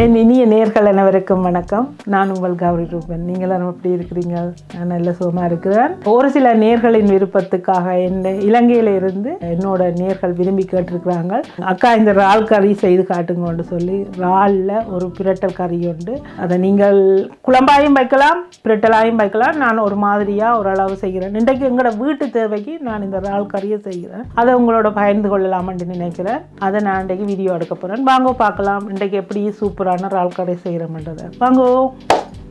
என் இனிய நேயர்கள் அனைவருக்கும் வணக்கம். நான் உங்கள் கௌரி ரூபன். நீங்களும் எப்படி இருக்கிறீங்க? நான் நல்ல சுகமாக இருக்கிறேன். ஒரு சில நேயர்களின் விருப்பத்துக்காக இலங்கையில இருந்து என்னோட நேயர்கள் விரும்பி கேட்டிருக்கிறாங்க, அக்கா இந்த இறால் கறி செய்து காட்டுங்கன்னு சொல்லி. இறாலில் ஒரு பிரட்டல் கறி உண்டு. அதை நீங்கள் குழம்பாயும் வைக்கலாம், பிரட்டலாயும் வைக்கலாம். நான் ஒரு மாதிரியாக ஓரளவு செய்கிறேன். இன்றைக்கு எங்களோட வீட்டு தேவைக்கு நான் இந்த இறால் கறியை செய்கிறேன். அதை உங்களோட பகிர்ந்து கொள்ளலாம்னு நினைக்கிறேன். அதை நான் இன்றைக்கு வீடியோ எடுக்க போகிறேன். வாங்க பார்க்கலாம் இன்றைக்கு எப்படி சூப்பரான இறால் கறி செய்கிறோம்ன்றதை. வாங்க.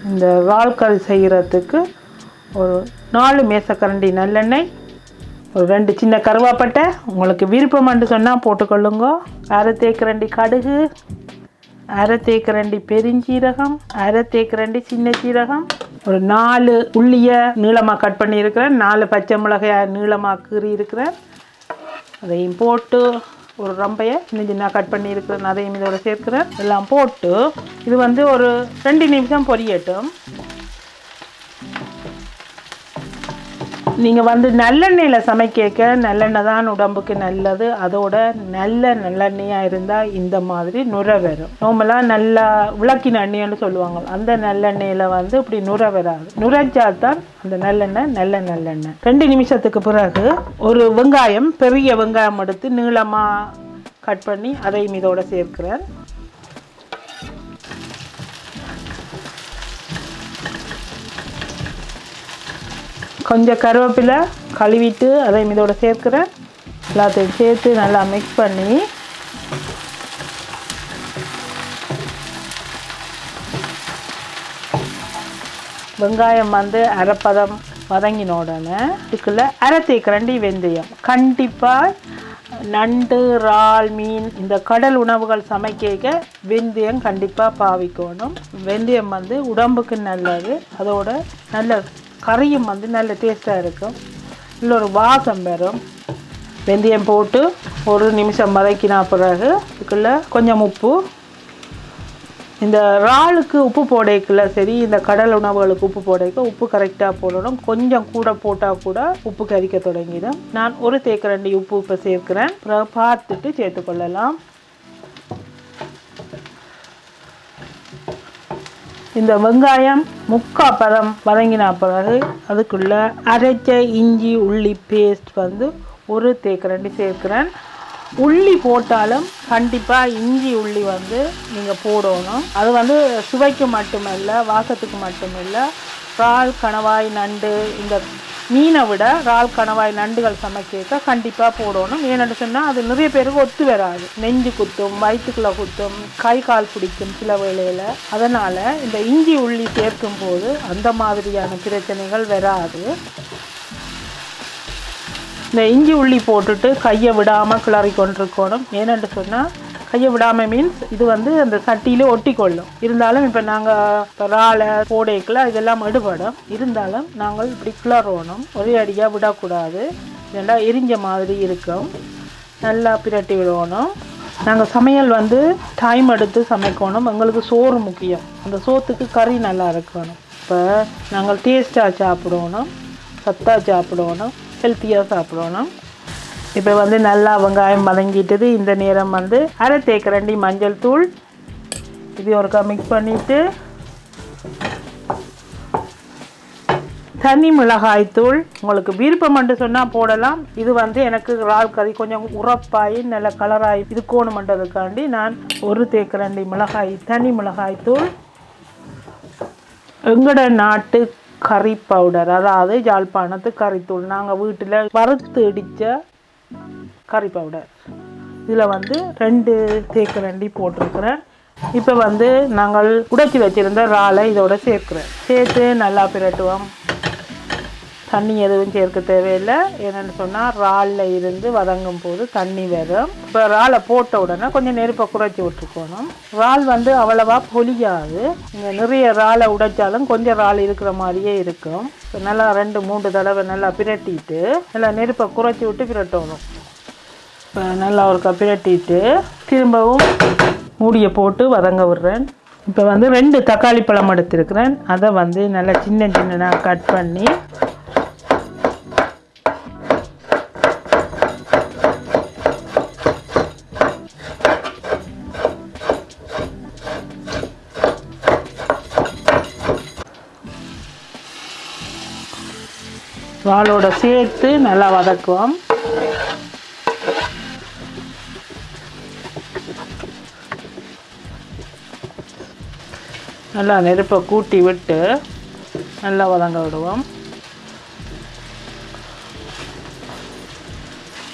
இந்த இறால் கறி செய்கிறதுக்கு ஒரு 4 மேசக்கரண்டி நல்லெண்ணெய், ஒரு 2 சின்ன கருவேப்பட்டை, உங்களுக்கு விருப்பம்னு சொன்னால் போட்டுக்கொள்ளுங்க. 1/2 தேக்கரண்டி கடுகு, 1/2 தேக்கரண்டி பெருஞ்சீரகம், 1/2 தேக்கரண்டி சின்ன சீரகம், ஒரு 4 உள்ளியை நீளமாக கட் பண்ணியிருக்கிறேன், 4 பச்சை மிளகாய் நீளமாக கீறி இருக்கிறேன். அதையும் போட்டு ஒரு ரம்பையை சின்ன சின்ன கட் பண்ணியிருக்கிறேன், அதையும் இதோட சேர்க்கிறேன். எல்லாம் போட்டு இது ஒரு 2 நிமிஷம் பொரியட்டும். நீங்கள் நல்லெண்ணெயில் சமைக்க, நல்லெண்ணெய் தான் உடம்புக்கு நல்லது. அதோட நல்லெண்ணெயாக இருந்தால் இந்த மாதிரி நுரை வரும். நார்மலாக நல்லா விளக்கின எண்ணெய்னு சொல்லுவாங்க. அந்த நல்லெண்ணெயில் இப்படி நுரை வராது. நுரைச்சா தான் அந்த நல்லெண்ணெய் நல்லெண்ணெய். 2 நிமிஷத்துக்கு பிறகு ஒரு வெங்காயம், பெரிய வெங்காயம் எடுத்து நீளமாக கட் பண்ணி அதையும் இதோட சேர்க்கிறேன். கொஞ்சம் கருவேப்பிலை கழுவிட்டு அதையும் இதோட சேர்க்கிறேன். எல்லாத்தையும் சேர்த்து நல்லா மிக்ஸ் பண்ணி வெங்காயம் அரைப்பதம் வதங்கின உடனே இதுக்குள்ள 1/2 தேக்கரண்டி வெந்தயம். கண்டிப்பாக நண்டு, இறால், மீன் இந்த கடல் உணவுகள் சமைக்க வெந்தயம் கண்டிப்பாக பாவிக்கணும். வெந்தயம் உடம்புக்கு நல்லது. அதோட நல்ல கறியும் நல்ல டேஸ்ட்டாக இருக்கும். இல்லை ஒரு வாசம் வரும். வெந்தயம் போட்டு ஒரு நிமிஷம் வதக்கினா பிறகு இதுக்குள்ளே கொஞ்சம் உப்பு. இந்த இறாலுக்கு உப்பு போடைக்குள்ள சரி, இந்த கடல் உணவுகளுக்கு உப்பு போடைக்க உப்பு கரெக்டாக போடணும். கொஞ்சம் கூட போட்டால் கூட உப்பு கரிக்க தொடங்கிடும். நான் 1 தேக்கரண்டி உப்பு இப்போ சேர்க்கிறேன். பிறகு பார்த்துட்டு சேர்த்துக்கொள்ளலாம். இந்த வெங்காயம் 3/4 பதம் வதங்கின பிறகு அதுக்குள்ளே அரைச்ச இஞ்சி உள்ளி பேஸ்ட் 1 தேக்கரண்டி சேர்க்கிறேன். உள்ளி போட்டாலும் கண்டிப்பாக இஞ்சி உள்ளி நீங்கள் போடணும். அது சுவைக்கு மட்டுமல்ல, வாசத்துக்கு மட்டுமில்ல. இறால், கணவாய், நண்டு இந்த மீனை விட இறால், கணவாய், நண்டுகள் சமைக்க கண்டிப்பாக போடணும். ஏன்னு சொன்னால் அது நிறைய பேருக்கு ஒத்து வராது. நெஞ்சு குத்தும், வயிற்றுக்குள்ளே குத்தும், கை கால் பிடிக்கும் சில வேளையில். அதனால் இந்த இஞ்சி உள்ளி சேர்க்கும் போது அந்த மாதிரியான பிரச்சனைகள் வராது. இந்த இஞ்சி உள்ளி போட்டுட்டு கையை விடாமல் கிளறி கொண்டிருக்கணும். ஏன்னு சொன்னால் கையை விடாமல் மீன்ஸ் இது அந்த சட்டியிலே ஒட்டி கொள்ளும். இருந்தாலும் இப்போ நாங்கள் இறாலை போடைக்குள்ள இதெல்லாம் எடுபடும். இருந்தாலும் நாங்கள் இப்படி கிளறணும். ஒரே அடியாக விடக்கூடாது. ஏன்னா எரிஞ்ச மாதிரி இருக்கும். நல்லா பிரட்டி விடணும். நாங்கள் சமையல் டைம் எடுத்து சமைக்கணும். எங்களுக்கு சோறு முக்கியம். அந்த சோத்துக்கு கறி நல்லா இருக்கணும். இப்போ நாங்கள் டேஸ்ட்டாக சாப்பிடணும், சத்தாக சாப்பிடணும், ஹெல்த்தியாக சாப்பிடணும். இப்போ நல்லா வெங்காயம் வதங்கிட்டது. இந்த நேரம் 1/2 தேக்கரண்டி மஞ்சள் தூள் இது ஒருக்கா மிக்ஸ் பண்ணிவிட்டு, தனி மிளகாய் தூள் உங்களுக்கு விருப்பம்னு சொன்னால் போடலாம். இது எனக்கு இறால் கறி கொஞ்சம் உரப்பாகி நல்ல கலராகி இருக்கணுமென்றதுக்காண்டி நான் 1 தேக்கரண்டி தனி மிளகாய் தூள். எங்களோட நாட்டு கறி பவுடர், அதாவது யாழ்ப்பாணத்து கறித்தூள். நாங்கள் வீட்டில் வறுத்து இடித்த கறி பவுடர். இதில் 2 தேக்கரண்டி போட்டிருக்கிறேன். இப்போ நாங்கள் உடைச்சி வச்சுருந்த இறாலை இதோட சேர்க்கிறேன். சேர்த்து நல்லா பிரட்டுவோம். தண்ணி எதுவும் சேர்க்க தேவையில்லை. என்னென்னு சொன்னால் இறாலில் இருந்து வதங்கும் போது தண்ணி வரும். இப்போ இறாலை போட்ட உடனே கொஞ்சம் நெருப்பை குறைச்சி விட்டுருக்கணும். இறால் வந்து அவ்வளவா பொலியாது. நீங்கள் நிறைய இறாலை உடைச்சாலும் கொஞ்சம் இறால் இருக்கிற மாதிரியே இருக்கும். நல்லா 2-3 தடவை நல்லா பிரட்டிட்டு நல்லா நெருப்பை குறைச்சி விட்டு பிரட்டணும். இப்போ நல்லா ஒரு பிரட்டிட்டு திரும்பவும் மூடியை போட்டு வதங்க விடுறேன். இப்போ வந்து 2 தக்காளி பழம் எடுத்துருக்கிறேன். அதை வந்து நல்லா சின்ன சின்னதாக கட் பண்ணி இறாலோட சேர்த்து நல்லா வதக்குவோம். நல்லா நெருப்பை கூட்டி விட்டு நல்லா வதங்க விடுவோம்.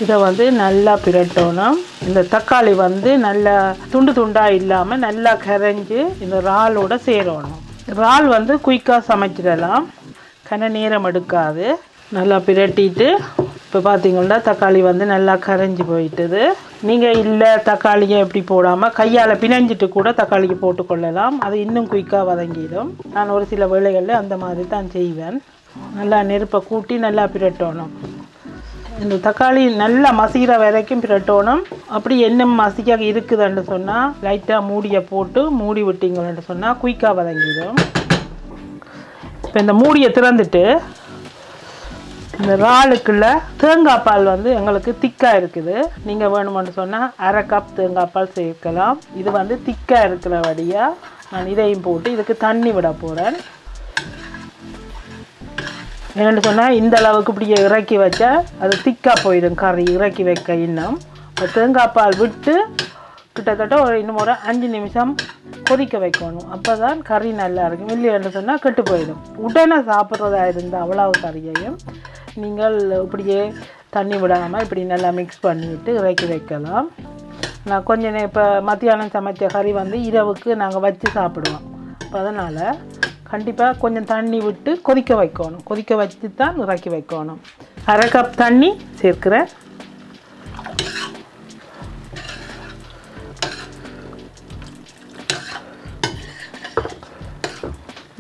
இதை வந்து நல்லா பிரட்டணும். இந்த தக்காளி வந்து நல்லா துண்டு துண்டாக இல்லாமல் நல்லா கரைஞ்சி இந்த இறாலோட சேரணும். இறால் வந்து குயிக்காக சமைச்சிடலாம், கன நேரம் எடுக்காது. நல்லா பிரட்டிட்டு இப்போ பார்த்தீங்கன்னா தக்காளி வந்து நல்லா கரைஞ்சி போயிட்டுது. நீங்கள் இல்லை தக்காளியை எப்படி போடாமல் கையால் பிணைஞ்சிட்டு கூட தக்காளிக்கு போட்டுக்கொள்ளலாம். அது இன்னும் குயிக்காக வதங்கிடும். நான் ஒரு சில வேளைகளில் அந்த மாதிரி தான் செய்வேன். நல்லா நெருப்பை கூட்டி நல்லா பிரட்டணும். இந்த தக்காளி நல்லா மசிகிற வரைக்கும் பிரட்டணும். அப்படி என்ன மசிக்காக இருக்குதுன்னு சொன்னால் லைட்டாக மூடியை போட்டு மூடி விட்டீங்கன்னு சொன்னால் குயிக்காக வதங்கிடும். இப்போ இந்த மூடியை திறந்துட்டு இந்த இறாலுக்குள்ள தேங்காய் பால் வந்து எங்களுக்கு திக்காக இருக்குது. நீங்கள் வேணுமென்னு சொன்னால் 1/2 கப் தேங்காய் பால் சேர்க்கலாம். இது வந்து திக்காக இருக்கிறபடியாக நான் இதையும் போட்டு இதுக்கு தண்ணி விட போகிறேன். என்னென்னு சொன்னால் இந்த அளவுக்கு இப்படியே இறக்கி வச்சா அது திக்காக போயிடும். கறி இறக்கி வைக்க இன்னும் தேங்காய் பால் விட்டு கிட்டத்தட்ட இன்னும் ஒரு 5 நிமிஷம் கொதிக்க வைக்கணும். அப்போ தான் கறி நல்லா இருக்கும். இல்லைன்னு சொன்னால் கெட்டு போயிடும். உடனே சாப்பிட்றதா இருந்தால் அவ்வளவு கறியையும் நீங்கள் இப்படியே தண்ணி விடாமல் இப்படி நல்லா மிக்ஸ் பண்ணிவிட்டு இறக்கி வைக்கலாம். நான் கொஞ்சம் இப்போ மத்தியானம் சமைச்ச கறி வந்து இரவுக்கு நாங்கள் வச்சு சாப்பிடுவோம். அப்போ அதனால் கண்டிப்பாக கொஞ்சம் தண்ணி விட்டு கொதிக்க வைக்கணும். கொதிக்க வச்சு தான் இறக்கி வைக்கணும். 1/2 கப் தண்ணி சேர்க்கிறேன்.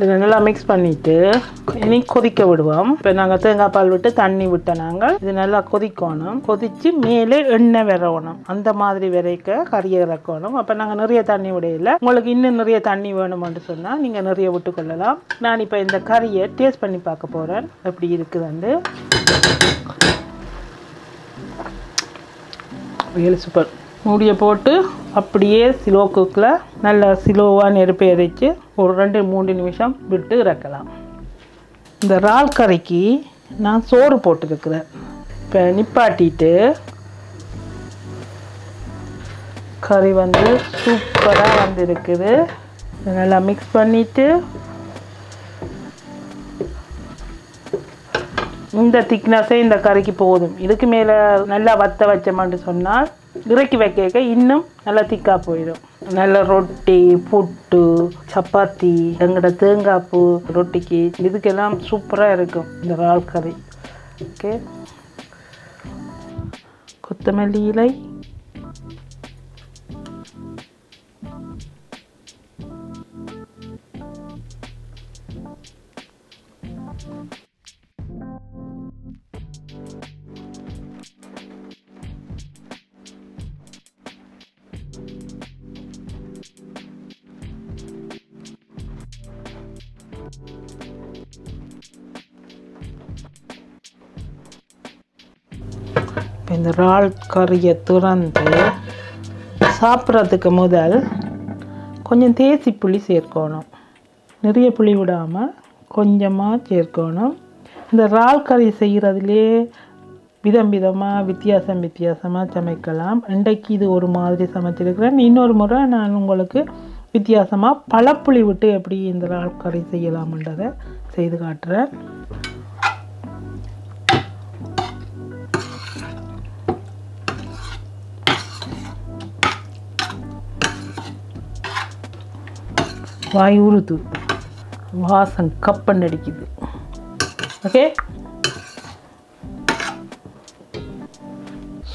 இதை நல்லா மிக்ஸ் பண்ணிவிட்டு இனி கொதிக்க விடுவோம். இப்போ நாங்கள் தேங்காய் பால் விட்டு தண்ணி விட்ட நாங்கள் இது நல்லா கொதிக்கணும். கொதித்து மேலே எண்ணெய் வரணும். அந்த மாதிரி வரைக்க கறியை இறக்கணும். அப்போ நாங்கள் நிறைய தண்ணி விடையில. உங்களுக்கு இன்னும் நிறைய தண்ணி வேணுமென்று சொன்னால் நீங்கள் நிறைய விட்டுக்கொள்ளலாம். நான் இப்போ இந்த கறியை டேஸ்ட் பண்ணி பார்க்க போகிறேன் எப்படி இருக்குதுண்டு. Real super. மூடியை போட்டு அப்படியே ஸ்லோ குக்கில் நல்லா ஸ்லோவாக நெருப்பை எரித்து ஒரு 2-3 நிமிஷம் விட்டு இறக்கலாம். இந்த இறால் கறிக்கு நான் சோறு போட்டுருக்குறேன். இப்போ நிப்பாட்டிட்டு கறி வந்து சூப்பராக வந்துருக்குது. நல்லா மிக்ஸ் பண்ணிவிட்டு இந்த திக்னஸே இந்த கறிக்கு போதும். இதுக்கு மேலே நல்லா வத்த வச்சோம்னு சொன்னால் இறக்கி வைக்க இன்னும் நல்லா திக்காக போயிடும். நல்ல ரொட்டி, புட்டு, சப்பாத்தி, எங்களோட தேங்காய் பூ ரொட்டிக்கு இதுக்கெல்லாம் சூப்பராக இருக்கும் இந்த இறால் கறி. ஓகே, கொத்தமல்லி இலை, இந்த இறால் கறியை திறந்து சாப்பிட்றதுக்கு முதல் கொஞ்சம் தேசி புளி சேர்க்கணும். நிறைய புளி விடாமல் கொஞ்சமாக சேர்க்கணும். இந்த இறால் கறி செய்கிறதுலே விதமாக வித்தியாசமாக சமைக்கலாம். இன்றைக்கு இது ஒரு மாதிரி சமைச்சிருக்கிறேன். இன்னொரு முறை நான் உங்களுக்கு வித்தியாசமாக பழப்புளி விட்டு எப்படி இந்த இறால் கறி செய்யலாம்ன்றதை செய்து காட்டுறேன். வாய் ஊறுது, வாசம் கப்பன் அடிக்குது. ஓகே,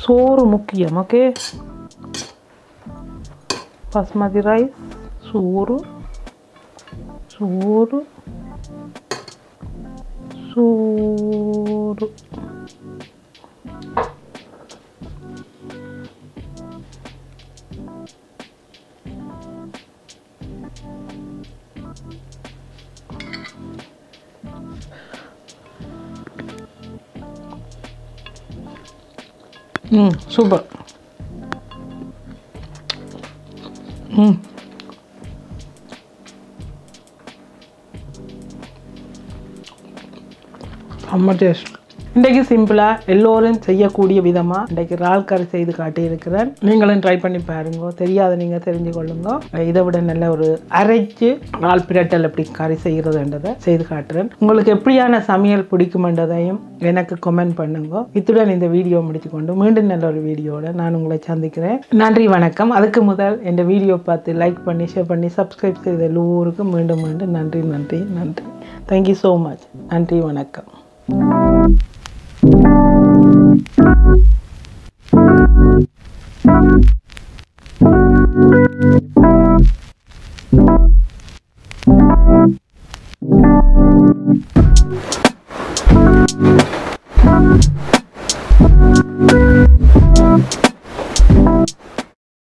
சோறு முக்கியம். ஓகே, பாஸ்மதி ரைஸ், சோறு சோறு சோறு. சூப்பர். செம்ம டேஸ்ட். இன்றைக்கு சிம்பிளாக எல்லோரும் செய்யக்கூடிய விதமாக இன்றைக்கு இறால் கறி செய்து காட்டியிருக்கிறேன். நீங்களும் ட்ரை பண்ணி பாருங்க. தெரியாத நீங்கள் தெரிஞ்சு கொள்ளுங்க. இதை விட நல்ல ஒரு அரைச்சு இறால் பிரட்டல் எப்படி கறி செய்கிறதுன்றதை செய்து காட்டுறேன். உங்களுக்கு எப்படியான சமையல் பிடிக்குமென்றதையும் எனக்கு கமெண்ட் பண்ணுங்க. இத்துடன் இந்த வீடியோ முடித்துக்கொண்டு மீண்டும் நல்ல ஒரு வீடியோட நான் உங்களை சந்திக்கிறேன். நன்றி, வணக்கம். அதுக்கு முதல் இந்த வீடியோ பார்த்து லைக் பண்ணி ஷேர் பண்ணி சப்ஸ்கிரைப் செய்த எல்லோருக்கும் மீண்டும் மீண்டும் நன்றி நன்றி நன்றி. Thank you so much. நன்றி, வணக்கம்.